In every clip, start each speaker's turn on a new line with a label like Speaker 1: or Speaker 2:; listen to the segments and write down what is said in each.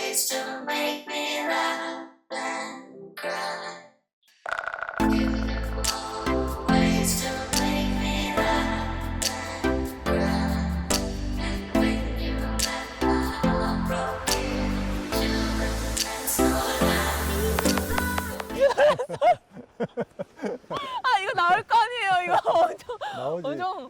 Speaker 1: ways to make me laugh and cry. You know ways to make me laugh and cry. And when you left my heart broken, children so
Speaker 2: 아 이거 나올 거 아니에요. 이거
Speaker 3: 나오지.
Speaker 2: 엄청.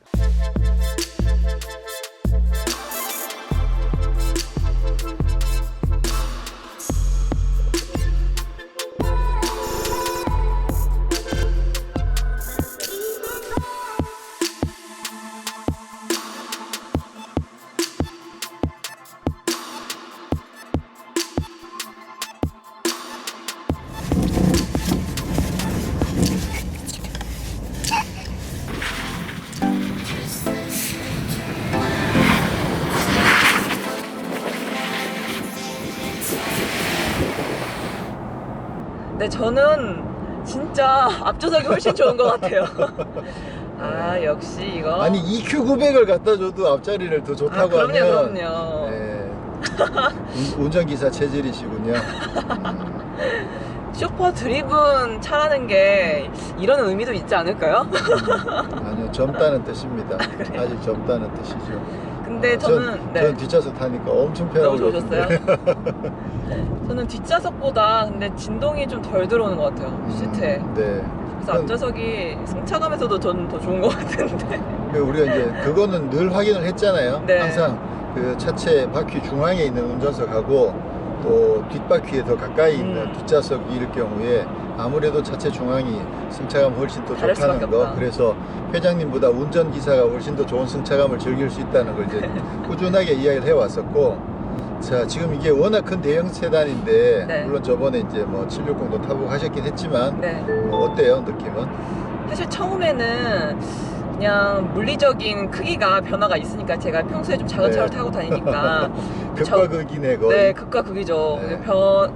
Speaker 2: 네, 저는 진짜 앞좌석이 훨씬 좋은 것 같아요. 아, 역시 이거.
Speaker 3: 아니 EQ900을 갖다 줘도 앞자리를 더 좋다고
Speaker 2: 그럼요,
Speaker 3: 하면
Speaker 2: 그럼요.
Speaker 3: 네. 운전기사 체질이시군요.
Speaker 2: 슈퍼 드리븐 차라는 게 이런 의미도 있지 않을까요?
Speaker 3: 아니요, 젊다는 뜻입니다. 아직 젊다는 뜻이죠.
Speaker 2: 근데 저는
Speaker 3: 전 뒷좌석 타니까 엄청 편하고
Speaker 2: 너무 좋으셨어요? 저는 뒷좌석보다 근데 진동이 좀 덜 들어오는 것 같아요. 시트에.
Speaker 3: 네.
Speaker 2: 그래서 앞좌석이 승차감에서도 저는 더 좋은 것 같은데.
Speaker 3: 우리가 이제 그거는 늘 확인을 했잖아요.
Speaker 2: 네.
Speaker 3: 항상 그 차체 바퀴 중앙에 있는 운전석하고 또 뒷바퀴에 더 가까이 있는 뒷좌석일 경우에 아무래도 차체 중앙이 승차감 훨씬 더
Speaker 2: 다를
Speaker 3: 좋다는
Speaker 2: 수밖에
Speaker 3: 거.
Speaker 2: 없다.
Speaker 3: 그래서 회장님보다 운전기사가 훨씬 더 좋은 승차감을 즐길 수 있다는 걸 이제 꾸준하게 이야기를 해왔었고, 자, 지금 이게 워낙 큰 대형 세단인데
Speaker 2: 네.
Speaker 3: 물론 저번에 이제 뭐 760도 타보고 하셨긴 했지만
Speaker 2: 네.
Speaker 3: 뭐 어때요, 느낌은?
Speaker 2: 사실 처음에는 그냥 물리적인 크기가 변화가 있으니까 제가 평소에 좀 작은
Speaker 3: 네.
Speaker 2: 차를 타고 다니니까
Speaker 3: 극과 극이네 거의.
Speaker 2: 네, 극과 극이죠.
Speaker 3: 네.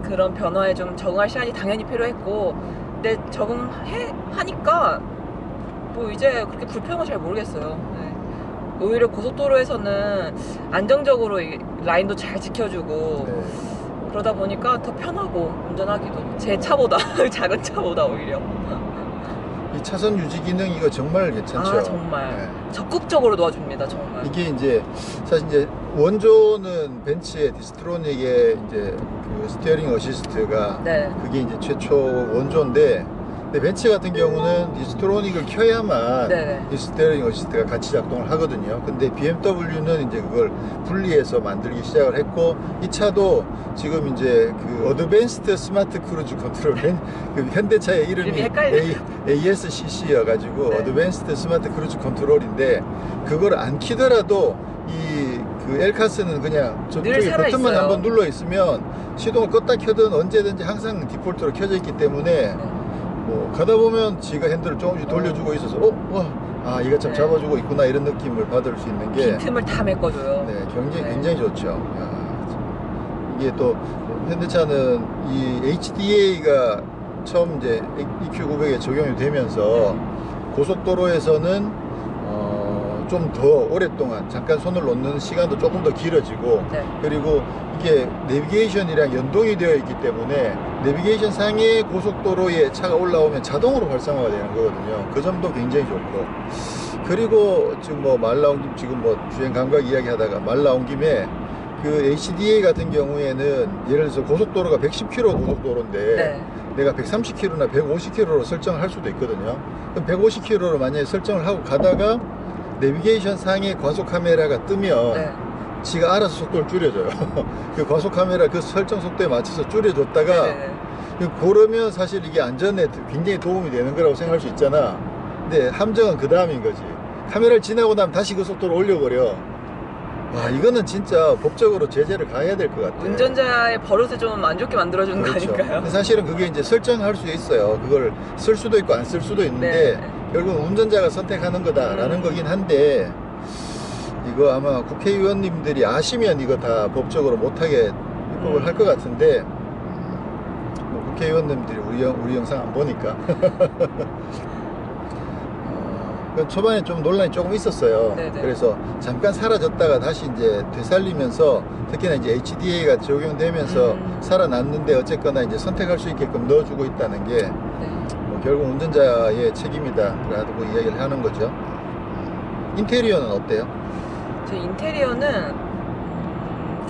Speaker 2: 그런 변화에 좀 적응할 시간이 당연히 필요했고, 근데 적응하니까 뭐 이제 그렇게 불편한 거 잘 모르겠어요. 네. 오히려 고속도로에서는 안정적으로 이 라인도 잘 지켜주고
Speaker 3: 네.
Speaker 2: 그러다 보니까 더 편하고 운전하기도 제 차보다 작은 차보다 오히려.
Speaker 3: 이 차선 유지 기능 이거 정말 괜찮죠.
Speaker 2: 아, 정말
Speaker 3: 네.
Speaker 2: 적극적으로 도와줍니다, 정말.
Speaker 3: 이게 이제 사실 이제 원조는 벤츠의 디스트로닉의 이제 그 스티어링 어시스트가
Speaker 2: 네.
Speaker 3: 그게 이제 최초 원조인데, 근데 벤츠 같은 경우는 디스트로닉을 켜야만
Speaker 2: 네네.
Speaker 3: 이 스티어링 어시스트가 같이 작동을 하거든요. 근데 BMW는 이제 그걸 분리해서 만들기 시작을 했고, 이 차도 지금 이제 그 어드밴스드 스마트 크루즈 컨트롤, 그 현대차의 이름이
Speaker 2: 이름이 헷갈려요.
Speaker 3: ASCC여 가지고
Speaker 2: 네.
Speaker 3: 어드밴스드 스마트 크루즈 컨트롤인데, 그걸 안 키더라도 이 그 엘카스는 그냥 저쪽에
Speaker 2: 살아
Speaker 3: 버튼만
Speaker 2: 있어요.
Speaker 3: 한번 눌러 있으면 시동을 껐다 켜든 언제든지 항상 디폴트로 켜져 있기 때문에 뭐 가다 보면 지가 핸들을 조금씩 돌려주고 있어서 아 이거 참
Speaker 2: 네.
Speaker 3: 잡아주고 있구나 이런 느낌을 받을 수 있는 게
Speaker 2: 빈틈을 다 메꿔줘요.
Speaker 3: 네, 굉장히
Speaker 2: 네.
Speaker 3: 굉장히 좋죠. 야, 참. 이게 또 현대차는 이 HDA가 처음 이제 EQ900에 적용이 되면서 고속도로에서는 좀 더 오랫동안 잠깐 손을 놓는 시간도 조금 더 길어지고,
Speaker 2: 네.
Speaker 3: 그리고 이게 내비게이션이랑 연동이 되어 있기 때문에 내비게이션 상에 고속도로에 차가 올라오면 자동으로 활성화가 되는 거거든요. 그 점도 굉장히 좋고, 그리고 지금 뭐 말 나온 김 지금 뭐 주행 감각 이야기 하다가 말 나온 김에 그 HDA 같은 경우에는 예를 들어서 고속도로가 110km 고속도로인데
Speaker 2: 네.
Speaker 3: 내가 130km나 150km로 설정을 할 수도 있거든요. 그럼 150km로 만약에 설정을 하고 가다가 내비게이션 상에 과속 카메라가 뜨면
Speaker 2: 네.
Speaker 3: 지가 알아서 속도를 줄여줘요. 그 과속 카메라 그 설정 속도에 맞춰서 줄여줬다가
Speaker 2: 네.
Speaker 3: 그러면 사실 이게 안전에 굉장히 도움이 되는 거라고 생각할 수 있잖아. 근데 함정은 그 다음인 거지. 카메라를 지나고 나면 다시 그 속도를 올려버려. 와, 이거는 진짜 법적으로 제재를 가해야 될 것 같아.
Speaker 2: 운전자의 버릇을 좀 안 좋게 만들어주는
Speaker 3: 그렇죠.
Speaker 2: 거 아닐까요?
Speaker 3: 근데 사실은 그게 이제 설정할 수 있어요. 그걸 쓸 수도 있고 안 쓸 수도 있는데
Speaker 2: 네.
Speaker 3: 결국은 운전자가 선택하는 거다라는 거긴 한데, 이거 아마 국회의원님들이 아시면 이거 다 법적으로 못하게 입법을 할 것 같은데, 뭐 국회의원님들이 우리 영상 안 보니까 그 초반에 좀 논란이 조금 있었어요.
Speaker 2: 네네.
Speaker 3: 그래서 잠깐 사라졌다가 다시 이제 되살리면서 특히나 이제 HDA가 적용되면서 살아났는데 어쨌거나 이제 선택할 수 있게끔 넣어주고 있다는 게
Speaker 2: 네.
Speaker 3: 뭐 결국 운전자의 책임이다라고 이야기를 하는 거죠. 인테리어는 어때요?
Speaker 2: 제 인테리어는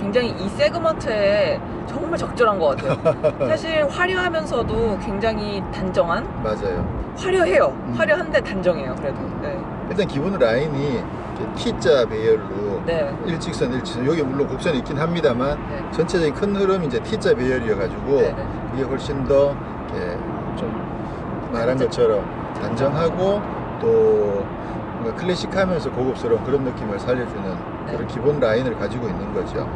Speaker 2: 굉장히 이 세그먼트에 정말 적절한 것 같아요. 사실 화려하면서도 굉장히 단정한?
Speaker 3: 맞아요.
Speaker 2: 화려해요. 화려한데 단정해요. 그래도. 네.
Speaker 3: 일단 기본 라인이 이렇게 T자 배열로
Speaker 2: 네.
Speaker 3: 일직선 여기 물론 곡선이 있긴 합니다만
Speaker 2: 네.
Speaker 3: 전체적인 큰 흐름이 이제 T자 배열이어가지고
Speaker 2: 네.
Speaker 3: 그게 훨씬 더 이렇게 좀 말한 것처럼 단정하고 또 뭔가 클래식하면서 고급스러운 그런 느낌을 살려주는 그런 기본 라인을 가지고 있는 거죠.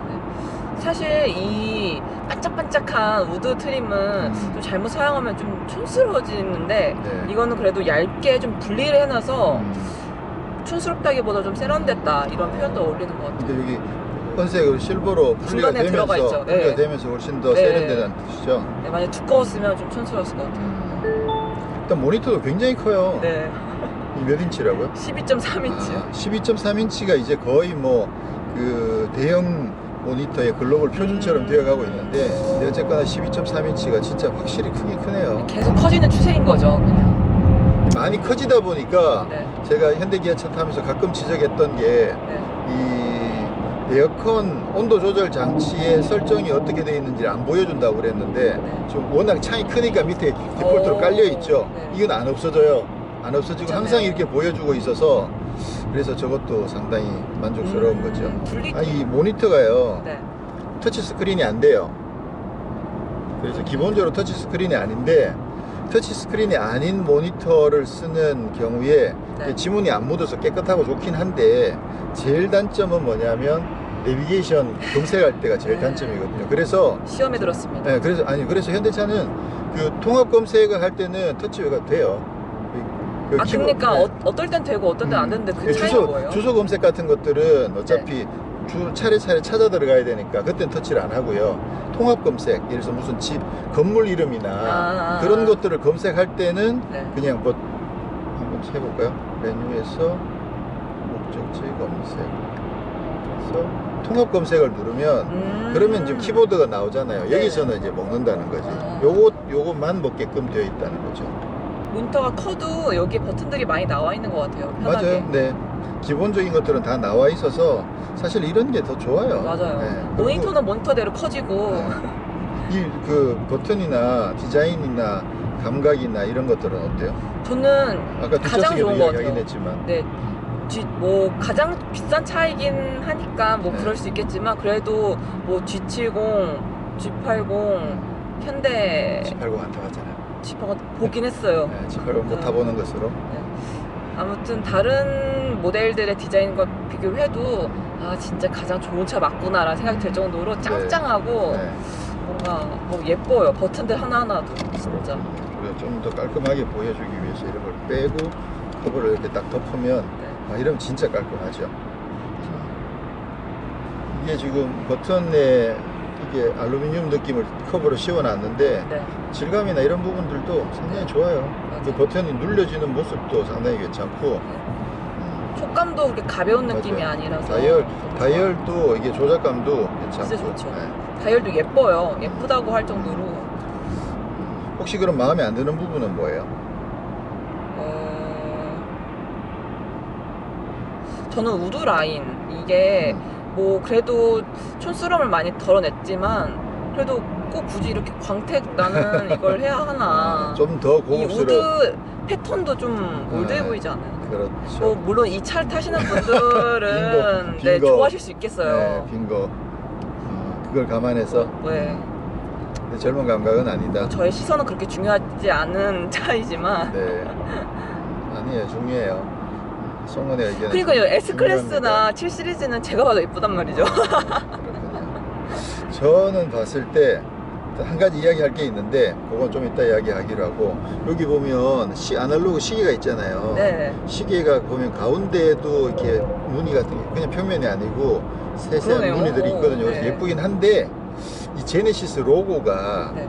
Speaker 2: 사실 이 반짝반짝한 우드 트림은 좀 잘못 사용하면 좀 촌스러워지는데
Speaker 3: 네.
Speaker 2: 이거는 그래도 얇게 좀 분리를 해놔서 촌스럽다기보다 좀 세련됐다 이런 표현도 어울리는 것 같아요.
Speaker 3: 근데 여기 은색으로 실버로 분리가
Speaker 2: 중간에 들어가
Speaker 3: 되면서
Speaker 2: 있죠.
Speaker 3: 분리가
Speaker 2: 네.
Speaker 3: 되면서 훨씬 더
Speaker 2: 네.
Speaker 3: 세련되다는 뜻이죠.
Speaker 2: 네, 만약 두꺼웠으면 좀 촌스러웠을 것 같아요.
Speaker 3: 일단 모니터도 굉장히 커요.
Speaker 2: 네.
Speaker 3: 몇 인치라고요?
Speaker 2: 12.3인치요.
Speaker 3: 12.3인치가 이제 거의 뭐 그 대형 모니터의 글로벌 표준처럼 되어가고 있는데 근데 어쨌거나 12.3인치가 진짜 확실히 크긴 크네요.
Speaker 2: 계속 커지는 추세인 거죠. 그냥.
Speaker 3: 많이 커지다 보니까
Speaker 2: 네.
Speaker 3: 제가 현대기아차 타면서 가끔 지적했던 게 이 에어컨 온도 조절 장치의 설정이 어떻게 되어 있는지 안 보여준다고 그랬는데
Speaker 2: 네.
Speaker 3: 좀 워낙 창이 크니까 밑에 디폴트로
Speaker 2: 오.
Speaker 3: 깔려 있죠.
Speaker 2: 네.
Speaker 3: 이건 안 없어져요. 안 없어지고
Speaker 2: 그렇잖아요.
Speaker 3: 항상 이렇게 보여주고 있어서 그래서 저것도 상당히 만족스러운 거죠. 이 모니터가요.
Speaker 2: 네.
Speaker 3: 터치 스크린이 안 돼요. 그래서 기본적으로 터치 스크린이 아닌데 터치 스크린이 아닌 모니터를 쓰는 경우에
Speaker 2: 네.
Speaker 3: 지문이 안 묻어서 깨끗하고 좋긴 한데 제일 단점은 뭐냐면 내비게이션 검색할 때가 제일
Speaker 2: 네.
Speaker 3: 단점이거든요. 그래서
Speaker 2: 시험에 들었습니다.
Speaker 3: 네, 그래서 현대차는 그 통합 검색을 할 때는 터치가 돼요.
Speaker 2: 아, 그러니까
Speaker 3: 네.
Speaker 2: 어떨 땐 되고 어떨 땐 안 되는데 그 차이가 뭐예요?
Speaker 3: 주소 검색 같은 것들은 어차피 차례차례 찾아 들어가야 되니까 그때는 터치를 안 하고요. 통합 검색, 예를 들어서 무슨 집, 건물 이름이나 그런 것들을 검색할 때는
Speaker 2: 네.
Speaker 3: 그냥 뭐 한번 해볼까요? 메뉴에서 목적지 검색. 그래서 통합 검색을 누르면 그러면 지금 키보드가 나오잖아요.
Speaker 2: 네.
Speaker 3: 여기서는 이제 먹는다는 거지. 요것만 먹게끔 되어 있다는 거죠.
Speaker 2: 모니터가 커도 여기 버튼들이 많이 나와 있는 것 같아요. 편하게.
Speaker 3: 맞아요. 네. 기본적인 것들은 다 나와 있어서 사실 이런 게 더 좋아요.
Speaker 2: 맞아요.
Speaker 3: 네.
Speaker 2: 모니터는 모니터대로 커지고
Speaker 3: 이 그 버튼이나 디자인이나 감각이나 이런 것들은 어때요?
Speaker 2: 저는
Speaker 3: 아까
Speaker 2: 가장
Speaker 3: 뒷좌석에도
Speaker 2: 좋은 것
Speaker 3: 이야기하긴
Speaker 2: 같아요.
Speaker 3: 했지만
Speaker 2: 네. 뭐 가장 비싼 차이긴 하니까 뭐
Speaker 3: 네.
Speaker 2: 그럴 수 있겠지만 그래도 뭐 G70, G80, 현대
Speaker 3: G80 안 타봤잖아요.
Speaker 2: G80 보긴 했어요.
Speaker 3: 네, G80 못 타보는 것으로.
Speaker 2: 아무튼 다른 모델들의 디자인과 비교해도 아 진짜 가장 좋은 차 맞구나라는 생각이 들 정도로 짱짱하고
Speaker 3: 네.
Speaker 2: 뭔가 뭐 예뻐요. 버튼들 하나하나도 진짜.
Speaker 3: 우리가 좀 더 깔끔하게 보여주기 위해서 이런 걸 빼고 커버를 이렇게 딱 덮으면 이러면 진짜 깔끔하죠. 이게 지금 버튼에 이게 알루미늄 느낌을 커버로 씌워놨는데
Speaker 2: 네.
Speaker 3: 질감이나 이런 부분들도 상당히 좋아요. 그 버튼이 눌려지는 모습도 상당히 괜찮고
Speaker 2: 촉감도 그렇게 가벼운
Speaker 3: 맞아요.
Speaker 2: 느낌이 아니라서
Speaker 3: 다이얼도 이게 조작감도 괜찮고.
Speaker 2: 진짜 좋죠.
Speaker 3: 네.
Speaker 2: 다이얼도 예뻐요. 예쁘다고 할 정도로.
Speaker 3: 혹시 그럼 마음에 안 드는 부분은 뭐예요?
Speaker 2: 저는 우드 라인 이게 뭐 그래도 촌스러움을 많이 덜어냈지만 그래도 꼭 굳이 이렇게 광택 나는 이걸 해야 하나.
Speaker 3: 좀 더
Speaker 2: 이
Speaker 3: 고급스러운.
Speaker 2: 우드 패턴도 좀 올드해 보이지 않아요?
Speaker 3: 그렇죠.
Speaker 2: 뭐 물론 이 차를 타시는 분들은
Speaker 3: 빈
Speaker 2: 네,
Speaker 3: 거.
Speaker 2: 좋아하실 수 있겠어요.
Speaker 3: 네, 빈거. 그걸 감안해서
Speaker 2: 네.
Speaker 3: 근데 젊은 감각은 아니다.
Speaker 2: 저의 시선은 그렇게 중요하지 않은 차이지만
Speaker 3: 네. 아니에요, 중요해요. 송은의 의견은
Speaker 2: 그러니까요. S
Speaker 3: 중요합니다.
Speaker 2: 클래스나 7 시리즈는 제가 봐도 예쁘단 말이죠.
Speaker 3: 그렇군요. 저는 봤을 때 한 가지 이야기할 게 있는데 그건 좀 이따 이야기하기로 하고 여기 보면 아날로그 시계가 있잖아요.
Speaker 2: 네.
Speaker 3: 시계가 보면 가운데에도 이렇게 무늬 같은 게 그냥 평면이 아니고 세세한
Speaker 2: 그러네요.
Speaker 3: 무늬들이 있거든요. 그래서
Speaker 2: 네.
Speaker 3: 예쁘긴 한데 이 제네시스 로고가
Speaker 2: 네.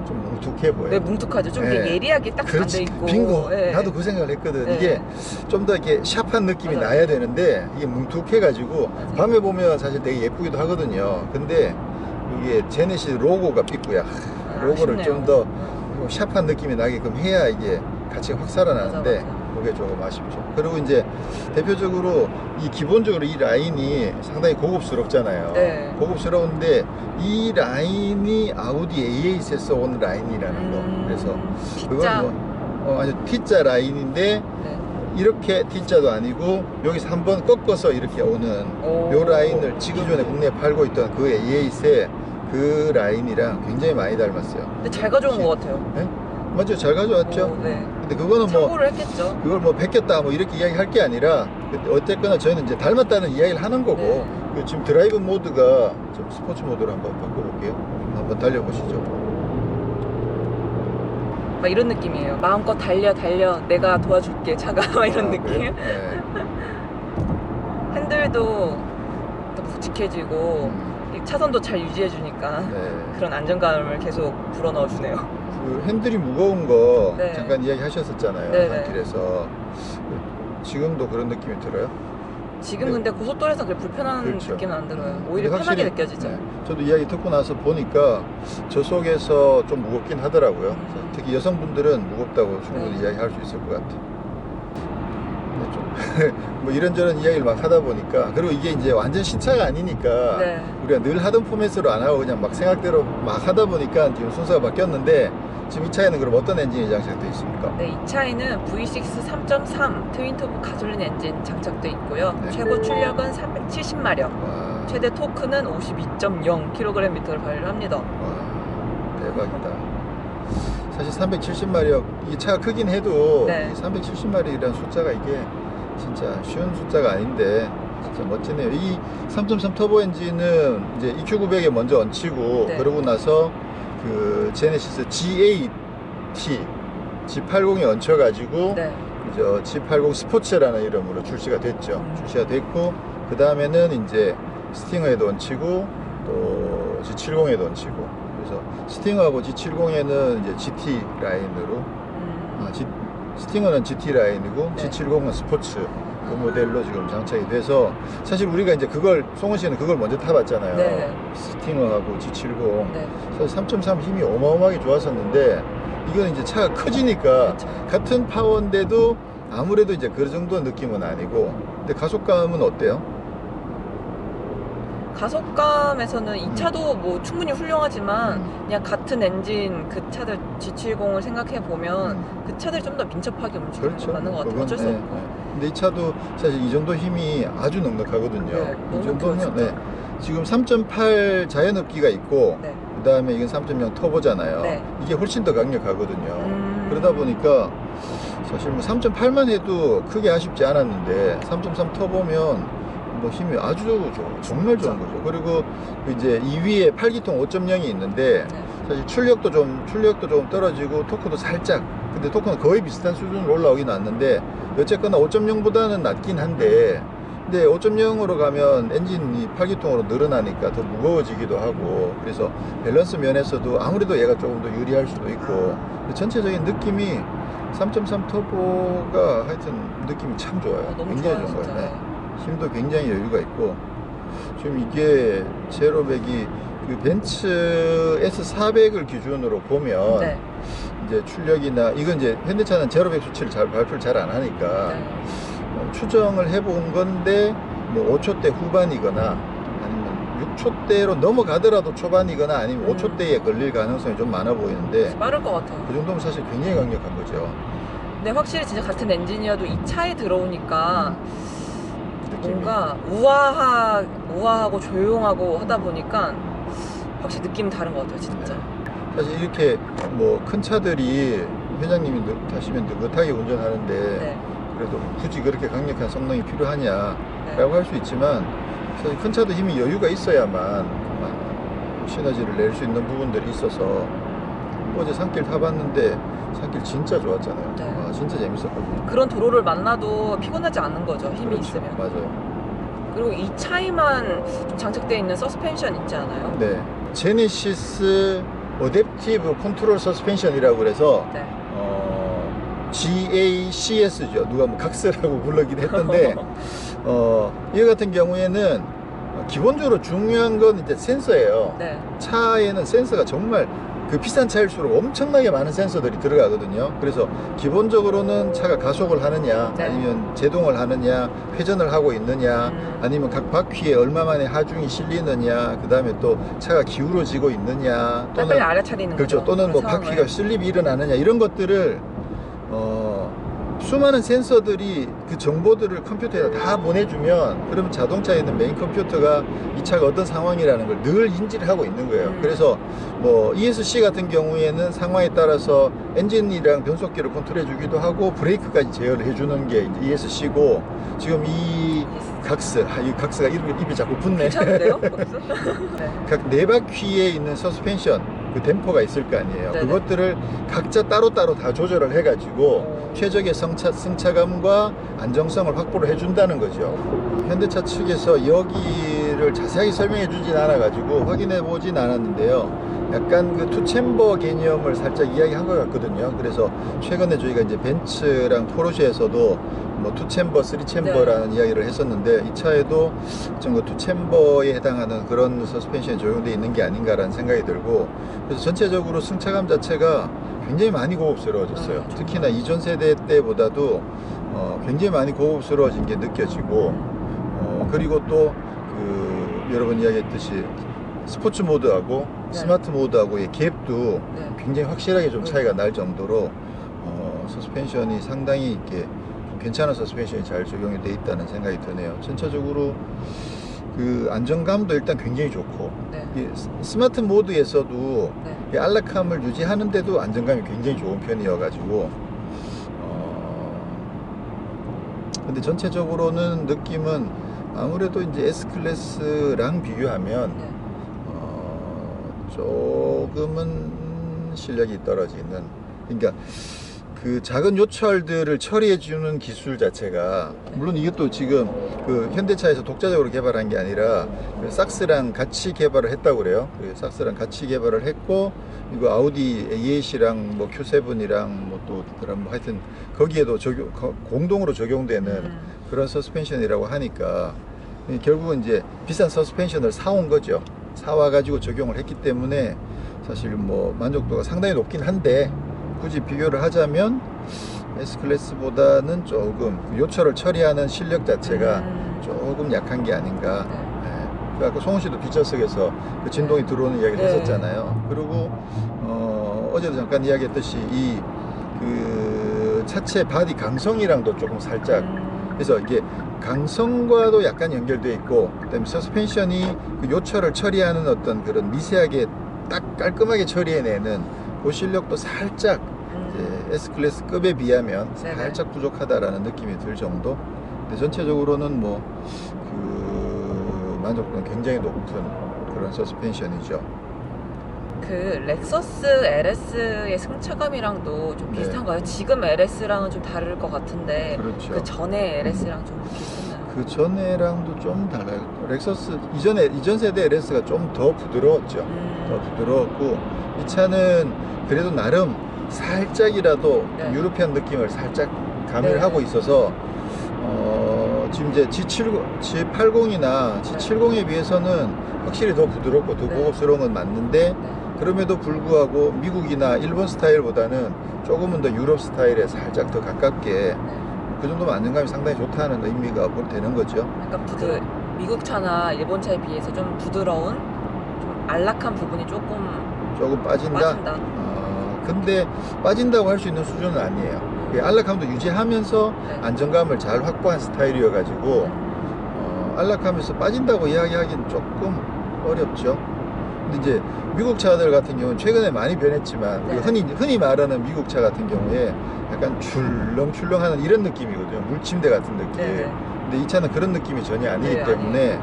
Speaker 3: 좀 뭉툭해 보여요.
Speaker 2: 네, 뭉툭하죠. 좀
Speaker 3: 네.
Speaker 2: 이렇게 예리하게 딱 안 돼
Speaker 3: 그렇지.
Speaker 2: 있고.
Speaker 3: 빙고.
Speaker 2: 네.
Speaker 3: 나도 그 생각을 했거든.
Speaker 2: 네.
Speaker 3: 이게 좀 더 이렇게 샵한 느낌이
Speaker 2: 맞아요.
Speaker 3: 나야 되는데 이게 뭉툭해가지고
Speaker 2: 맞아요.
Speaker 3: 밤에 보면 사실 되게 예쁘기도 하거든요. 근데 이게 제네시스 로고가 삐꾸야. 로고를
Speaker 2: 아쉽네요.
Speaker 3: 좀 더 샵한 느낌이 나게끔 해야 이게 가치가 확 살아나는데
Speaker 2: 맞아.
Speaker 3: 그게 조금 아쉽죠. 그리고 이제 대표적으로 이 기본적으로 이 라인이 상당히 고급스럽잖아요.
Speaker 2: 네.
Speaker 3: 고급스러운데 이 라인이 아우디 A8에서 온 라인이라는 거. 그래서
Speaker 2: T자.
Speaker 3: 그건 뭐 아주 T자 라인인데
Speaker 2: 네.
Speaker 3: 이렇게 T자도 아니고 여기서 한번 꺾어서 이렇게 오는
Speaker 2: 오.
Speaker 3: 요 라인을 지금 전에 국내에 팔고 있던 그 A8의 그 라인이랑 굉장히 많이 닮았어요.
Speaker 2: 근데 잘 가져온 것 같아요.
Speaker 3: 네? 맞죠? 잘 가져왔죠?
Speaker 2: 오, 네.
Speaker 3: 근데 그거는 뭐
Speaker 2: 참고를 했겠죠.
Speaker 3: 그걸 뭐 베꼈다 뭐 이렇게 이야기할 게 아니라 어쨌거나 저희는 이제 닮았다는 이야기를 하는 거고
Speaker 2: 네.
Speaker 3: 그 지금 드라이브 모드가 좀 스포츠 모드로 한번 바꿔볼게요. 한번 달려보시죠.
Speaker 2: 막 이런 느낌이에요. 마음껏 달려 내가 도와줄게 차가 막 이런
Speaker 3: 아,
Speaker 2: 느낌.
Speaker 3: 그래요? 네.
Speaker 2: 핸들도 또 묵직해지고 이 차선도 잘 유지해주니까
Speaker 3: 네.
Speaker 2: 그런 안정감을 계속 불어넣어주네요.
Speaker 3: 그 핸들이 무거운 거
Speaker 2: 네.
Speaker 3: 잠깐 이야기 하셨었잖아요.
Speaker 2: 네네.
Speaker 3: 한길에서 지금도 그런 느낌이 들어요?
Speaker 2: 지금
Speaker 3: 네.
Speaker 2: 근데 고속도로에서 그렇게 불편한
Speaker 3: 그렇죠.
Speaker 2: 느낌은 안 들어요. 오히려
Speaker 3: 근데
Speaker 2: 편하게
Speaker 3: 확실히,
Speaker 2: 느껴지죠.
Speaker 3: 네, 저도 이야기 듣고 나서 보니까 저속에서 좀 무겁긴 하더라고요. 그래서 특히 여성분들은 무겁다고 충분히
Speaker 2: 네.
Speaker 3: 이야기할 수 있을 것 같아요. 네, 좀 뭐 이런저런 이야기를 막 하다 보니까 그리고 이게 이제 완전 신차가 아니니까
Speaker 2: 네.
Speaker 3: 우리가 늘 하던 포맷으로 안 하고 그냥 막 생각대로 막 하다 보니까 지금 순서가 바뀌었는데 지금 이 차에는 그럼 어떤 엔진이 장착되어 있습니까?
Speaker 2: 네, 이 차에는 V6 3.3 트윈터보 가솔린 엔진 장착돼 있고요.
Speaker 3: 네.
Speaker 2: 최고 출력은 370마력,
Speaker 3: 와,
Speaker 2: 최대 토크는 52.0kgm를 발휘합니다.
Speaker 3: 와, 대박이다. 사실 370마력 이 차가 크긴 해도
Speaker 2: 네.
Speaker 3: 370마력이라는 숫자가 이게 진짜 쉬운 숫자가 아닌데 진짜 멋지네요. 이 3.3 터보 엔진은 이제 EQ900에 먼저 얹히고
Speaker 2: 네.
Speaker 3: 그러고 나서 그 제네시스 G8T, G80에 얹혀가지고
Speaker 2: 네.
Speaker 3: 그죠, G80 스포츠라는 이름으로 출시가 됐죠. 출시가 됐고 그 다음에는 이제 스팅어에도 얹히고 또 G70에도 얹히고 그래서 스팅어하고 G70에는 이제 GT 라인으로 스팅어는 GT 라인이고
Speaker 2: 네.
Speaker 3: G70은 스포츠 그 모델로 지금 장착이 돼서 사실 우리가 이제 그걸 송은 씨는 그걸 먼저 타봤잖아요.
Speaker 2: 네.
Speaker 3: 스팅어하고 G70
Speaker 2: 네.
Speaker 3: 사실 3.3 힘이 어마어마하게 좋았었는데 이건 이제 차가 커지니까
Speaker 2: 그렇죠.
Speaker 3: 같은 파워인데도 아무래도 이제 그 정도 느낌은 아니고 근데 가속감은 어때요?
Speaker 2: 가속감에서는 이 차도 뭐 충분히 훌륭하지만 그냥 같은 엔진 그 차들 G70을 생각해 보면 그 차들이 좀 더 민첩하게 움직이는
Speaker 3: 그렇죠.
Speaker 2: 게 맞는 것 같아요.
Speaker 3: 그건,
Speaker 2: 어쩔 수
Speaker 3: 네,
Speaker 2: 없고.
Speaker 3: 네. 근데 이 차도 사실 이 정도 힘이 아주 넉넉하거든요.
Speaker 2: 네,
Speaker 3: 이
Speaker 2: 넉넉해요,
Speaker 3: 정도면
Speaker 2: 진짜.
Speaker 3: 지금 3.8 자연흡기가 있고
Speaker 2: 네.
Speaker 3: 그 다음에 이건 3.0 터보잖아요.
Speaker 2: 네.
Speaker 3: 이게 훨씬 더 강력하거든요. 그러다 보니까 사실 뭐 3.8만 해도 크게 아쉽지 않았는데 3.3 터보면 뭐 힘이 아주 정말 좋은 거죠. 그리고 이제 2위에 8기통 5.0이 있는데
Speaker 2: 네.
Speaker 3: 사실 출력도 좀 떨어지고 토크도 살짝 근데 토크는 거의 비슷한 수준으로 올라오긴 왔는데 어쨌거나 5.0보다는 낮긴 한데 근데 5.0으로 가면 엔진이 8기통으로 늘어나니까 더 무거워지기도 하고 그래서 밸런스 면에서도 아무래도 얘가 조금 더 유리할 수도 있고 근데 전체적인 느낌이 3.3 터보가 하여튼 느낌이 참 좋아요.
Speaker 2: 너무
Speaker 3: 굉장히
Speaker 2: 좋아요,
Speaker 3: 좋은
Speaker 2: 진짜.
Speaker 3: 거예요. 힘도 굉장히 여유가 있고 지금 이게 제로백이 그 벤츠 S400을 기준으로 보면
Speaker 2: 네.
Speaker 3: 이제 출력이나 이건 이제 현대차는 제로백 수치를 발표를 잘 안 하니까
Speaker 2: 네.
Speaker 3: 추정을 해본 건데 뭐 5초대 후반이거나 아니면 6초대로 넘어가더라도 초반이거나 아니면 5초대에 걸릴 가능성이 좀 많아 보이는데
Speaker 2: 빠를 것 같아요.
Speaker 3: 그 정도면 사실 굉장히 강력한 거죠.
Speaker 2: 근데 확실히 진짜 같은 엔진이어도 이 차에 들어오니까
Speaker 3: 느낌이.
Speaker 2: 뭔가 우아하고 조용하고 하다 보니까 확실히 느낌이 다른 것 같아요, 진짜.
Speaker 3: 사실 이렇게 뭐 큰 차들이 회장님이 타시면 느긋하게 운전하는데
Speaker 2: 네.
Speaker 3: 그래도 굳이 그렇게 강력한 성능이 필요하냐라고
Speaker 2: 네.
Speaker 3: 할 수 있지만 사실 큰 차도 힘이 여유가 있어야만 시너지를 낼 수 있는 부분들이 있어서 어제 산길 타봤는데 산길 진짜 좋았잖아요.
Speaker 2: 네.
Speaker 3: 아, 진짜 재밌었거든요.
Speaker 2: 그런 도로를 만나도 피곤하지 않는 거죠, 힘이
Speaker 3: 그렇죠.
Speaker 2: 있으면.
Speaker 3: 맞아요.
Speaker 2: 그리고 이 차에만 좀 장착되어 있는 서스펜션 있지 않아요?
Speaker 3: 네. 제네시스 어댑티브 컨트롤 서스펜션이라고 그래서
Speaker 2: 네.
Speaker 3: GACS죠. 누가 뭐 각스라고 부르긴 했던데 이거 같은 경우에는 기본적으로 중요한 건 이제 센서예요.
Speaker 2: 네.
Speaker 3: 차에는 센서가 정말 그 비싼 차일수록 엄청나게 많은 센서들이 들어가거든요. 그래서 기본적으로는 차가 가속을 하느냐,
Speaker 2: 네.
Speaker 3: 아니면 제동을 하느냐, 회전을 하고 있느냐, 아니면 각 바퀴에 얼마만에 하중이 실리느냐, 그 다음에 또 차가 기울어지고 있느냐,
Speaker 2: 빨리 알아차리는
Speaker 3: 그렇죠.
Speaker 2: 거죠.
Speaker 3: 또는 뭐
Speaker 2: 그 상황을.
Speaker 3: 바퀴가 슬립이 일어나느냐, 이런 것들을 수많은 센서들이 그 정보들을 컴퓨터에 다 보내주면, 그러면 자동차에 있는 메인 컴퓨터가 이 차가 어떤 상황이라는 걸 늘 인지를 하고 있는 거예요. 그래서 뭐 ESC 같은 경우에는 상황에 따라서 엔진이랑 변속기를 컨트롤해 주기도 하고 브레이크까지 제어를 해주는 게 이제 ESC고, 지금 이 각스가 입이 자꾸 붙네.
Speaker 2: 괜찮은데요? 거기서? 네.
Speaker 3: 각 네 바퀴에 있는 서스펜션, 그 댐퍼가 있을 거 아니에요.
Speaker 2: 네네.
Speaker 3: 그것들을 각자 따로따로 다 조절을 해가지고 최적의 승차감과 안정성을 확보를 해준다는 거죠. 현대차 측에서 여기를 자세하게 설명해 주진 않아가지고 확인해 보진 않았는데요. 약간 그 투챔버 개념을 살짝 이야기한 것 같거든요. 그래서 최근에 저희가 이제 벤츠랑 포르쉐에서도 뭐 투챔버, 쓰리챔버라는 이야기를 했었는데, 이 차에도 좀 그 투챔버에 해당하는 그런 서스펜션이 적용되어 있는 게 아닌가라는 생각이 들고, 그래서 전체적으로 승차감 자체가 굉장히 많이 고급스러워졌어요. 특히나 이전 세대 때보다도 굉장히 많이 고급스러워진 게 느껴지고, 그리고 또 그 여러분 이야기했듯이 스포츠 모드하고 스마트 모드하고의 갭도 굉장히 확실하게 좀 차이가 날 정도로 서스펜션이 상당히 이렇게 괜찮은 서스펜션이 잘 적용이 돼 있다는 생각이 드네요. 전체적으로 그 안정감도 일단 굉장히 좋고, 이 스마트 모드에서도 이 안락함을 유지하는데도 안정감이 굉장히 좋은 편이어가지고, 근데 전체적으로는 느낌은 아무래도 이제 S클래스랑 비교하면 조금은 실력이 떨어지는, 그러니까 그 작은 요철들을 처리해주는 기술 자체가, 물론 이것도 지금 그 현대차에서 독자적으로 개발한 게 아니라 그 삭스랑 같이 개발을 했다고 그래요. 그 삭스랑 같이 개발을 했고, 이거 아우디 A8이랑 뭐 Q7이랑 뭐 또 그런 뭐 하여튼 거기에도 공동으로 적용되는 그런 서스펜션이라고 하니까, 결국은 이제 비싼 서스펜션을 사온 거죠. 사와가지고 적용을 했기 때문에 사실 뭐 만족도가 상당히 높긴 한데, 굳이 비교를 하자면 S클래스보다는 조금 요철을 처리하는 실력 자체가 조금 약한 게 아닌가. 네. 아까 송은 씨도 뒷좌석에서 그 진동이 들어오는 이야기를 했었잖아요. 그리고 어제도 잠깐 이야기했듯이 이 그 차체 바디 강성이랑도 조금 살짝, 그래서 이게 강성과도 약간 연결되어 있고, 그다음에 서스펜션이 그 요철을 처리하는 어떤 그런 미세하게 딱 깔끔하게 처리해내는 그 실력도 살짝 S클래스급에 비하면 살짝 부족하다라는 느낌이 들 정도. 근데 전체적으로는 뭐 그 만족도는 굉장히 높은 그런 서스펜션이죠.
Speaker 2: 그 렉서스 LS의 승차감이랑도 좀 비슷한가요? 지금 LS랑은 좀 다를 것 같은데,
Speaker 3: 그렇죠.
Speaker 2: 그 전에 LS랑 좀 비슷했나요?
Speaker 3: 그 전에랑도 좀 달라요. 렉서스 이전 세대 LS가 좀 더 부드러웠죠. 더 부드러웠고, 이 차는 그래도 나름 살짝이라도 유로피안 느낌을 살짝 가미를 하고 있어서 지금 이제 G80이나 G70에 비해서는 확실히 더 부드럽고 더 고급스러운 건 맞는데, 그럼에도 불구하고 미국이나 일본 스타일보다는 조금은 더 유럽 스타일에 살짝 더 가깝게, 그 정도면 안정감이 상당히 좋다는 의미가 되는 거죠.
Speaker 2: 약간 미국 차나 일본 차에 비해서 좀 부드러운, 좀 안락한 부분이 조금
Speaker 3: 빠진다. 근데 빠진다고 할 수 있는 수준은 아니에요. 안락함도 유지하면서 안정감을 잘 확보한 스타일이어가지고 안락하면서 빠진다고 이야기하기는 조금 어렵죠. 근데 이제 미국 차들 같은 경우는 최근에 많이 변했지만, 흔히 말하는 미국 차 같은 경우에 약간 출렁출렁하는 이런 느낌이거든요. 물침대 같은 느낌. 근데 이 차는 그런 느낌이 전혀 아니기 때문에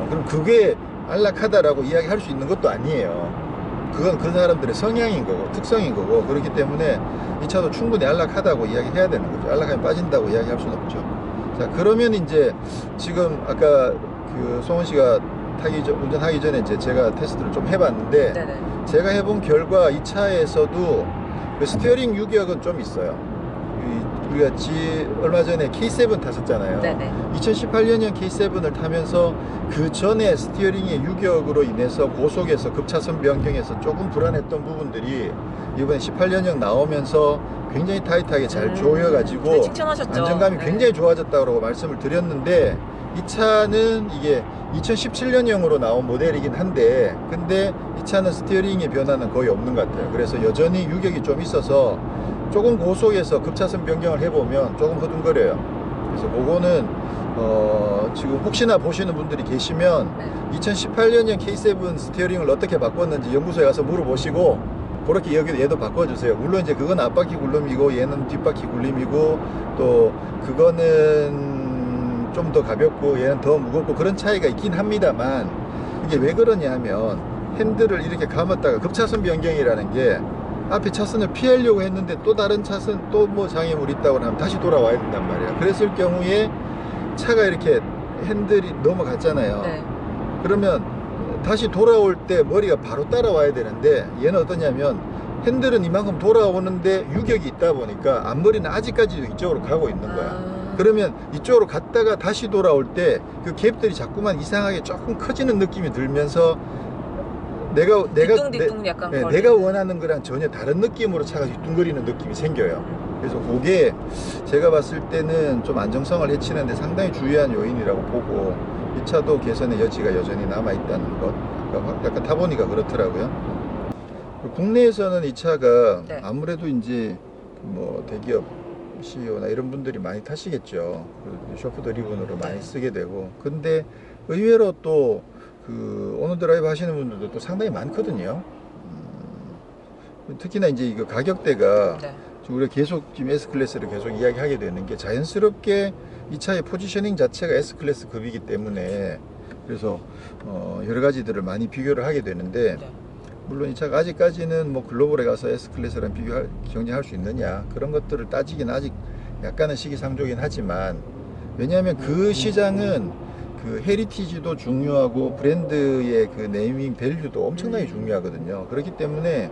Speaker 3: 그럼 그게 안락하다라고 이야기할 수 있는 것도 아니에요. 그건 그 사람들의 성향인 거고 특성인 거고, 그렇기 때문에 이 차도 충분히 안락하다고 이야기해야 되는 거죠. 안락하면 빠진다고 이야기할 수는 없죠. 자, 그러면 이제 지금 아까 그 송은 씨가 운전하기 전에 이제 제가 테스트를 좀 해봤는데
Speaker 2: 네네.
Speaker 3: 제가 해본 결과 이 차에서도 그 스티어링 유격은 좀 있어요. 우리가 얼마 전에 K7 탔었잖아요.
Speaker 2: 네네.
Speaker 3: 2018년형 K7을 타면서 그 전에 스티어링의 유격으로 인해서 고속에서 급차선 변경에서 조금 불안했던 부분들이 이번에 18년형 나오면서 굉장히 타이트하게 잘 조여가지고
Speaker 2: 네, 칭찬하셨죠.
Speaker 3: 안정감이
Speaker 2: 네.
Speaker 3: 굉장히 좋아졌다고 말씀을 드렸는데 이 차는 이게 2017년형으로 나온 모델이긴 한데 근데 이 차는 스티어링의 변화는 거의 없는 것 같아요. 그래서 여전히 유격이 좀 있어서 조금 고속에서 급차선 변경을 해보면 조금 허둥거려요. 그래서 그거는 지금 혹시나 보시는 분들이 계시면
Speaker 2: 네.
Speaker 3: 2018년형 K7 스티어링을 어떻게 바꿨는지 연구소에 가서 물어보시고 그렇게 여기도 얘도 바꿔주세요. 물론 이제 그건 앞바퀴 굴림이고 얘는 뒷바퀴 굴림이고 또 그거는 좀 더 가볍고 얘는 더 무겁고 그런 차이가 있긴 합니다만 이게 왜 그러냐 하면 핸들을 이렇게 감았다가 급차선 변경이라는 게 앞에 차선을 피하려고 했는데 또 다른 차선 또 뭐 장애물이 있다고 하면 다시 돌아와야 된단 말이야. 그랬을 경우에 차가 이렇게 핸들이 넘어갔잖아요.
Speaker 2: 네.
Speaker 3: 그러면 다시 돌아올 때 머리가 바로 따라와야 되는데 얘는 어떠냐면 핸들은 이만큼 돌아오는데 유격이 있다 보니까 앞머리는 아직까지도 이쪽으로 가고 있는 거야. 그러면 이쪽으로 갔다가 다시 돌아올 때 그 갭들이 자꾸만 이상하게 조금 커지는 느낌이 들면서
Speaker 2: 뒤뚱뒤뚱 약간
Speaker 3: 내가 원하는 거랑 전혀 다른 느낌으로 차가 뒤뚱거리는 느낌이 생겨요. 그래서 그게 제가 봤을 때는 좀 안정성을 해치는데 상당히 주요한 요인이라고 보고 이 차도 개선의 여지가 여전히 남아있다는 것 약간 타보니까 그렇더라고요. 국내에서는 이 차가
Speaker 2: 네.
Speaker 3: 아무래도 이제 뭐 대기업 CEO나 이런 분들이 많이 타시겠죠. 쇼프트 리본으로 많이 쓰게 되고 근데 의외로 또 그 오너드라이브 하시는 분들도 또 상당히 많거든요. 특히나 이제 이거 가격대가
Speaker 2: 네.
Speaker 3: 지금 우리가 계속 지금 S클래스를 계속 이야기하게 되는 게 자연스럽게 이 차의 포지셔닝 자체가 S클래스 급이기 때문에 그래서 여러 가지들을 많이 비교를 하게 되는데
Speaker 2: 네.
Speaker 3: 물론 이 차가 아직까지는 뭐 글로벌에 가서 S클래스랑 경쟁할 수 있느냐 그런 것들을 따지기는 아직 약간은 시기상조긴 하지만 왜냐하면 그 시장은 그 헤리티지도 중요하고 브랜드의 그 네이밍 밸류도 엄청나게 중요하거든요. 그렇기 때문에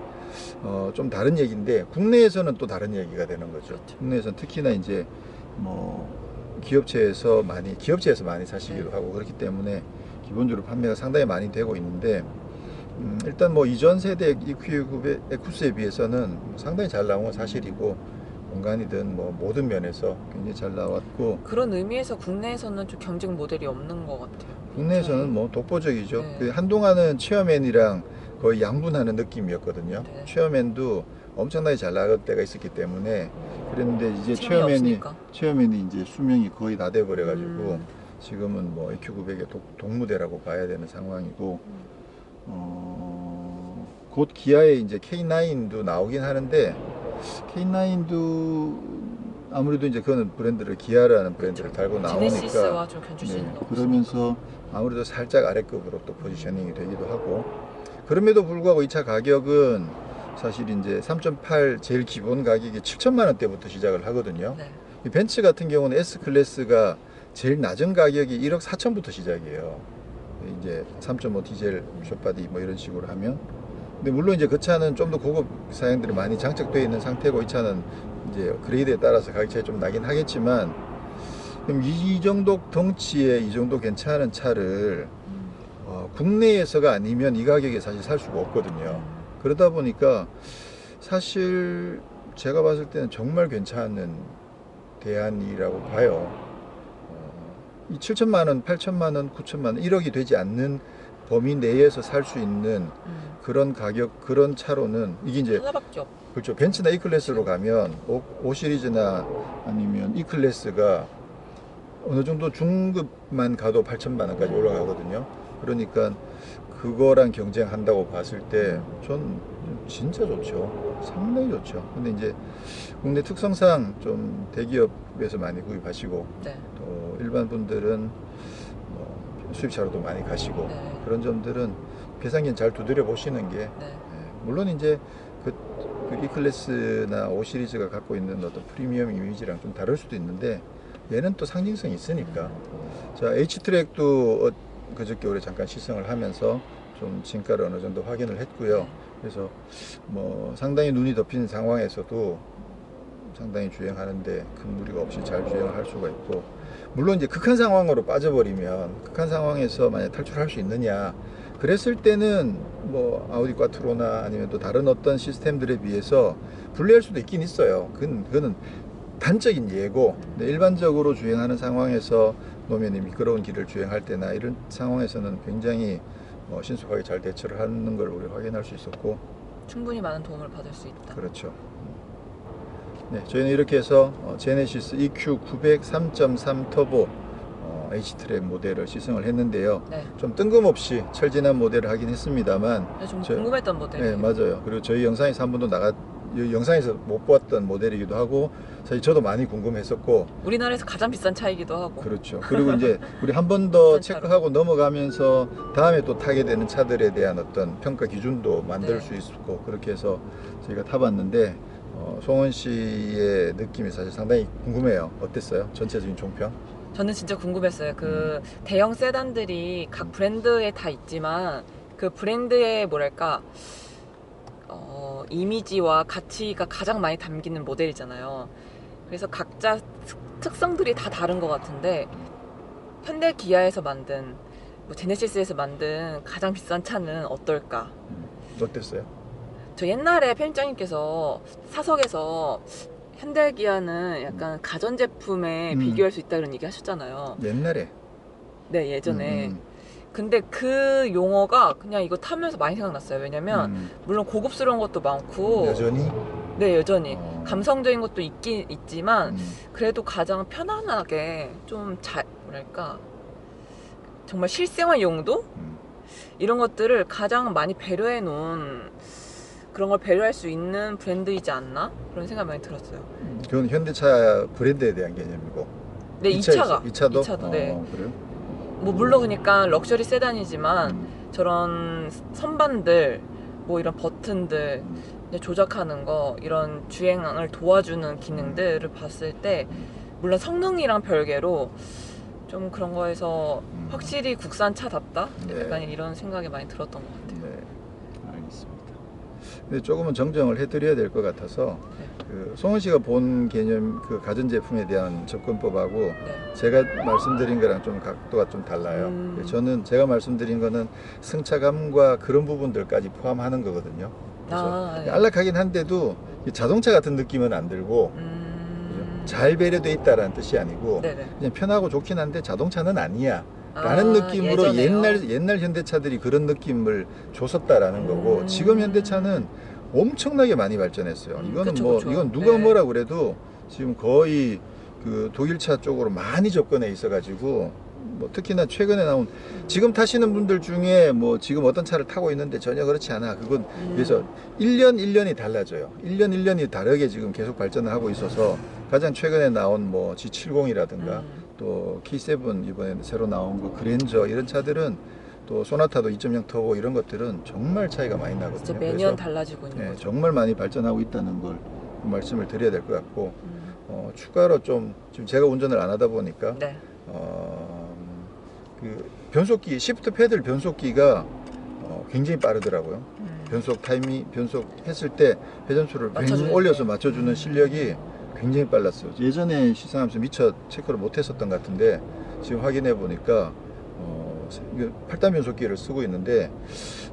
Speaker 3: 좀 다른 얘기인데 국내에서는 또 다른 얘기가 되는 거죠. 국내에서는 특히나 이제 뭐 기업체에서 많이 사시기도 하고 그렇기 때문에 기본적으로 판매가 상당히 많이 되고 있는데 일단 뭐 이전 세대 에쿠스에 비해서는 상당히 잘 나온 건 사실이고 공간이든 뭐 모든 면에서 굉장히 잘 나왔고
Speaker 2: 그런 의미에서 국내에서는 좀 경쟁 모델이 없는 것 같아요.
Speaker 3: 국내에서는 뭐 독보적이죠.
Speaker 2: 네.
Speaker 3: 그 한동안은 체어맨이랑 거의 양분하는 느낌이었거든요.
Speaker 2: 네.
Speaker 3: 체어맨도 엄청나게 잘 나갈 때가 있었기 때문에 그랬는데 이제
Speaker 2: 체험이 없으니까.
Speaker 3: 체어맨이 이제 수명이 거의 다 돼 버려 가지고 지금은 뭐 EQ900의 동무대라고 봐야 되는 상황이고 곧 기아에 이제 K9도 나오긴 하는데 K9도 아무래도 이제 그거는 기아라는 브랜드를 달고 나오니까
Speaker 2: 제네시스와 좀 견줄 수 있는 거.
Speaker 3: 그러면서 아무래도 살짝 아래급으로 또 포지셔닝이 되기도 하고 그럼에도 불구하고 이 차 가격은 사실 이제 3.8 제일 기본 가격이 7천만 원대부터 시작을 하거든요.
Speaker 2: 네.
Speaker 3: 이 벤츠 같은 경우는 S클래스가 제일 낮은 가격이 1억 4천부터 시작이에요. 이제 3.5 디젤 숏바디 뭐 이런 식으로 하면 근데 물론 이제 그 차는 좀 더 고급 사양들이 많이 장착되어 있는 상태고 이 차는 이제 그레이드에 따라서 가격 차이 좀 나긴 하겠지만 그럼 이 정도 덩치에 이 정도 괜찮은 차를 국내에서가 아니면 이 가격에 사실 살 수가 없거든요. 그러다 보니까 사실 제가 봤을 때는 정말 괜찮은 대안이라고 봐요. 이 7천만 원, 8천만 원, 9천만 원, 1억이 되지 않는 범위 내에서 살 수 있는 그런 가격, 그런 차로는 이게 이제
Speaker 2: 하나밖에 없.
Speaker 3: 그렇죠. 벤츠나 E클래스로 가면 5 시리즈나 아니면 E클래스가 어느 정도 중급만 가도 8천만 원까지 올라가거든요. 그러니까 그거랑 경쟁한다고 봤을 때 전 진짜 좋죠. 상당히 좋죠. 근데 이제 국내 특성상 좀 대기업에서 많이 구입하시고
Speaker 2: 네.
Speaker 3: 또 일반 분들은 뭐 수입차로도 많이 가시고
Speaker 2: 네.
Speaker 3: 그런 점들은 계산기는 잘 두드려 보시는 게
Speaker 2: 네.
Speaker 3: 물론 이제 그 E클래스나 5 시리즈가 갖고 있는 어떤 프리미엄 이미지랑 좀 다를 수도 있는데 얘는 또 상징성이 있으니까 자 H트랙도 그저께 우리 잠깐 시승을 하면서 좀 진가를 어느 정도 확인을 했고요.
Speaker 2: 네.
Speaker 3: 그래서 뭐 상당히 눈이 덮인 상황에서도 상당히 주행하는데 큰 무리가 없이 잘 주행을 할 수가 있고, 물론 이제 극한 상황으로 빠져버리면, 극한 상황에서 만약 탈출할 수 있느냐 그랬을 때는 뭐 아우디 꽈트로나 아니면 또 다른 어떤 시스템들에 비해서 불리할 수도 있긴 있어요. 그거는 단적인 예고. 근데 일반적으로 주행하는 상황에서 노면이 미끄러운 길을 주행할 때나 이런 상황에서는 굉장히 신속하게 잘 대처를 하는 걸 우리 확인할 수 있었고,
Speaker 2: 충분히 많은 도움을 받을 수 있다.
Speaker 3: 그렇죠. 네, 저희는 이렇게 해서 제네시스 EQ900 3.3 터보 H트랙 모델을 시승을 했는데요.
Speaker 2: 네.
Speaker 3: 좀 뜬금없이 철진한 모델을 하긴 했습니다만,
Speaker 2: 네, 좀
Speaker 3: 저-
Speaker 2: 궁금했던 모델이에요.
Speaker 3: 네, 맞아요. 그리고 저희 영상에서 한 번도 영상에서 못 보았던 모델이기도 하고, 사실 저도 많이 궁금했었고,
Speaker 2: 우리나라에서 가장 비싼 차이기도 하고.
Speaker 3: 그렇죠. 그리고 이제 우리 한 번 더
Speaker 2: 비싼 차로.
Speaker 3: 체크하고 넘어가면서 다음에 또 타게 되는 차들에 대한 어떤 평가 기준도 만들
Speaker 2: 네.
Speaker 3: 수 있고, 그렇게 해서 저희가 타봤는데, 송원 씨의 느낌이 사실 상당히 궁금해요. 어땠어요? 전체적인 종평?
Speaker 2: 저는 진짜 궁금했어요. 그 대형 세단들이 각 브랜드에 다 있지만 그 브랜드의 뭐랄까 이미지와 가치가 가장 많이 담기는 모델이잖아요. 그래서 각자 특성들이 다 다른 것 같은데, 현대 기아에서 만든 뭐 제네시스에서 만든 가장 비싼 차는 어떨까?
Speaker 3: 어땠어요?
Speaker 2: 저 옛날에 편집장님께서 사석에서 현대 기아는 약간 가전제품에 비교할 수 있다 그런 얘기 하셨잖아요.
Speaker 3: 옛날에.
Speaker 2: 네, 예전에.
Speaker 3: 음,
Speaker 2: 근데 그 용어가 그냥 이거 타면서 많이 생각났어요. 왜냐면
Speaker 3: 음.
Speaker 2: 물론 고급스러운 것도 많고,
Speaker 3: 여전히.
Speaker 2: 네, 여전히 감성적인 것도 있긴
Speaker 3: 음,
Speaker 2: 있지만 그래도 가장 편안하게 좀 뭐랄까 정말 실생활 용도 이런 것들을 가장 많이 배려해 놓은, 그런 걸 배려할 수 있는 브랜드이지 않나 그런 생각이 많이 들었어요.
Speaker 3: 그건 현대차 브랜드에 대한 개념이고.
Speaker 2: 네, 이 차가
Speaker 3: 이 차도?
Speaker 2: 네.
Speaker 3: 그래요?
Speaker 2: 뭐 물론 그러니까 럭셔리 세단이지만
Speaker 3: 음,
Speaker 2: 저런 선반들, 뭐 이런 버튼들 이제 조작하는 거, 이런 주행을 도와주는 기능들을 봤을 때 물론 성능이랑 별개로 좀 그런 거에서 확실히 국산차답다?
Speaker 3: 네.
Speaker 2: 약간 이런 생각이 많이 들었던 것 같아요.
Speaker 3: 네, 알겠습니다. 근데 조금은 정정을 해드려야 될 것 같아서,
Speaker 2: 네.
Speaker 3: 그 송은 씨가 본 개념, 그 가전제품에 대한 접근법하고
Speaker 2: 네.
Speaker 3: 제가 말씀드린 거랑 좀 각도가 좀 달라요. 저는 제가 말씀드린 거는 승차감과 그런 부분들까지 포함하는 거거든요. 그래서
Speaker 2: 네.
Speaker 3: 안락하긴 한데도 자동차 같은 느낌은 안 들고, 잘 배려돼 있다라는 뜻이 아니고
Speaker 2: 네네.
Speaker 3: 그냥 편하고 좋긴 한데 자동차는 아니야 라는 느낌으로
Speaker 2: 예전에요?
Speaker 3: 옛날 현대차들이 그런 느낌을 줬었다라는 거고, 지금 현대차는 엄청나게 많이 발전했어요. 이거는
Speaker 2: 그쵸,
Speaker 3: 뭐
Speaker 2: 그쵸.
Speaker 3: 이건 누가
Speaker 2: 네.
Speaker 3: 뭐라 그래도 지금 거의 그 독일차 쪽으로 많이 접근해 있어가지고, 뭐 특히나 최근에 나온 지금 타시는 분들 중에 뭐 지금 어떤 차를 타고 있는데 전혀 그렇지 않아. 그건 그래서 1년 1년이 달라져요. 1년 1년이 다르게 지금 계속 발전을 하고 있어서, 가장 최근에 나온 뭐 G70이라든가 또 K7 이번에 새로 나온 거 그랜저 이런 차들은, 또 소나타도 2.0 터보 이런 것들은 정말 차이가 많이 나거든요.
Speaker 2: 진짜 매년
Speaker 3: 그래서
Speaker 2: 달라지고 있는
Speaker 3: 네,
Speaker 2: 거죠.
Speaker 3: 정말 많이 발전하고 있다는 걸 말씀을 드려야 될 것 같고, 추가로 좀 지금 제가 운전을 안 하다 보니까
Speaker 2: 네.
Speaker 3: 그 변속기 시프트 패들 변속기가 굉장히 빠르더라고요. 변속 변속했을 때 회전수를
Speaker 2: 맞춰주는
Speaker 3: 뱅 올려서
Speaker 2: 게.
Speaker 3: 맞춰주는 실력이 굉장히 빨랐어요. 예전에 시승하면서 미처 체크를 못했었던 것 같은데, 지금 확인해 보니까 8단 변속기를 쓰고 있는데,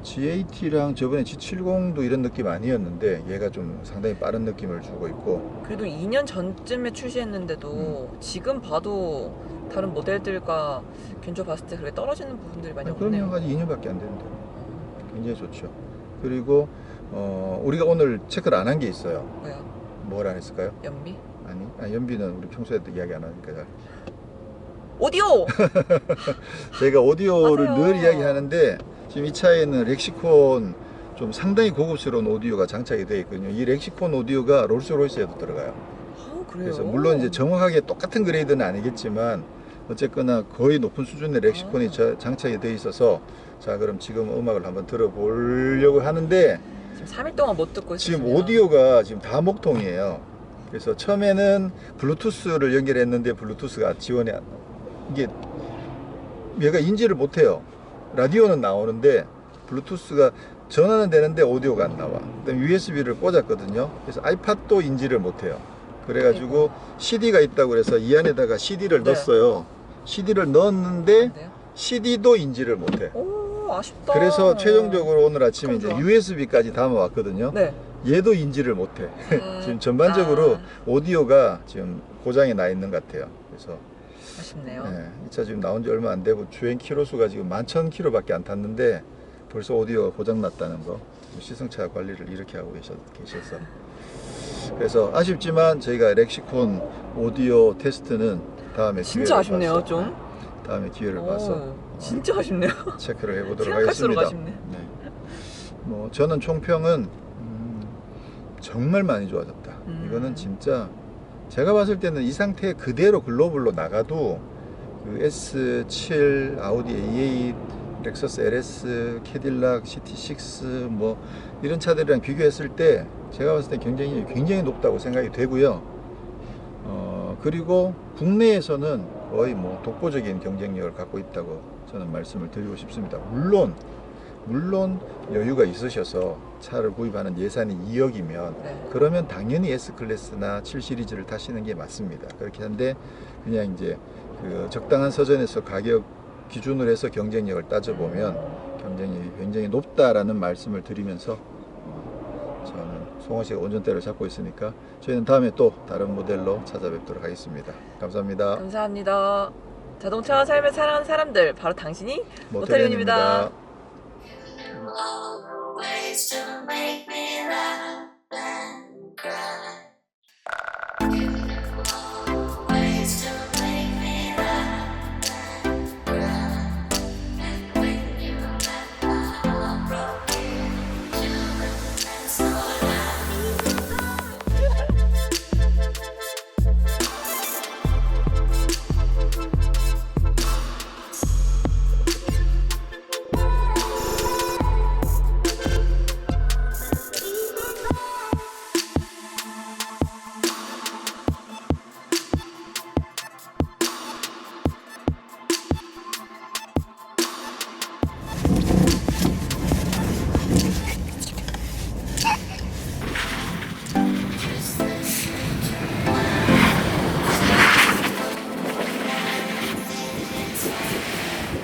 Speaker 3: GAT랑 저번에 G70도 이런 느낌 아니었는데 얘가 좀 상당히 빠른 느낌을 주고 있고.
Speaker 2: 그래도 2년 전쯤에 출시했는데도 지금 봐도 다른 모델들과 견줘 봤을 때 그렇게 떨어지는 부분들이 많이 없네요.
Speaker 3: 그러면 아직 2년밖에 안 됐는데 굉장히 좋죠. 그리고 우리가 오늘 체크를 안 한 게 있어요.
Speaker 2: 뭐야?
Speaker 3: 뭘 안 했을까요?
Speaker 2: 연비?
Speaker 3: 아니, 연비는 우리 평소에 이야기 안 하니까 잘.
Speaker 2: 오디오!
Speaker 3: 저희가 오디오를
Speaker 2: 맞아요.
Speaker 3: 늘 이야기하는데, 지금 이 차에는 렉시콘 좀 상당히 고급스러운 오디오가 장착이 되어 있거든요. 이 렉시콘 오디오가 롤스로이스에도 들어가요.
Speaker 2: 아, 그래요?
Speaker 3: 그래서 물론 이제 정확하게 똑같은 그레이드는 아니겠지만 어쨌거나 거의 높은 수준의 렉시콘이 장착이 되어 있어서, 자 그럼 지금 음악을 한번 들어보려고 하는데,
Speaker 2: 지금 3일 동안 못 듣고 있어요.
Speaker 3: 지금 오디오가 지금 다 목통이에요. 그래서 처음에는 블루투스를 연결했는데 블루투스가 이게 얘가 인지를 못해요. 라디오는 나오는데 블루투스가 전화는 되는데 오디오가 안 나와. 그다음에 USB를 꽂았거든요. 그래서 아이팟도 인지를 못해요. 그래가지고 CD가 있다고 그래서 이 안에다가 CD를
Speaker 2: 네.
Speaker 3: 넣었어요. CD를 넣었는데
Speaker 2: 네요?
Speaker 3: CD도 인지를 못해.
Speaker 2: 오, 아쉽다.
Speaker 3: 그래서 최종적으로 오늘 아침에 이제
Speaker 2: 좋아.
Speaker 3: USB까지 담아왔거든요.
Speaker 2: 네.
Speaker 3: 얘도 인지를 못해.
Speaker 2: 아,
Speaker 3: 지금 전반적으로
Speaker 2: 아.
Speaker 3: 오디오가 지금 고장이 나 있는 것 같아요. 그래서
Speaker 2: 아쉽네요.
Speaker 3: 네, 이 차 지금 나온 지 얼마 안 되고 주행 키로수가 지금 11,000km밖에 안 탔는데 벌써 오디오가 고장 났다는 거. 시승차 관리를 이렇게 하고 계셔서 그래서 아쉽지만 저희가 렉시콘 오디오 테스트는 다음에
Speaker 2: 진짜
Speaker 3: 기회를
Speaker 2: 아쉽네요,
Speaker 3: 봐서,
Speaker 2: 좀.
Speaker 3: 다음에 기회를
Speaker 2: 오,
Speaker 3: 봐서
Speaker 2: 진짜 아쉽네요.
Speaker 3: 체크를 해보도록
Speaker 2: 생각할수록
Speaker 3: 하겠습니다.
Speaker 2: 아쉽네.
Speaker 3: 네. 뭐 저는 총평은 정말 많이 좋아졌다. 이거는 진짜 제가 봤을 때는 이 상태 그대로 글로벌로 나가도 그 S7, 아우디 A8, 렉서스 LS, 캐딜락 CT6 뭐 이런 차들이랑 비교했을 때 제가 봤을 때 굉장히 높다고 생각이 되고요. 그리고 국내에서는 거의 뭐 독보적인 경쟁력을 갖고 있다고 저는 말씀을 드리고 싶습니다. 물론 여유가 있으셔서 차를 구입하는 예산이 2억이면
Speaker 2: 네.
Speaker 3: 그러면 당연히 S클래스나 7 시리즈를 타시는 게 맞습니다. 그렇긴 한데 그냥 이제 그 적당한 서점에서 가격 기준으로 해서 경쟁력을 따져보면 경쟁력이 굉장히 높다라는 말씀을 드리면서 저는 송호 씨가 운전대를 잡고 있으니까 저희는 다음에 또 다른 모델로 찾아뵙도록 하겠습니다. 감사합니다.
Speaker 2: 감사합니다. 자동차와 삶을 사랑하는 사람들, 바로 당신이
Speaker 3: 모터리언입니다.
Speaker 2: 모터리언입니다.
Speaker 1: Ways to make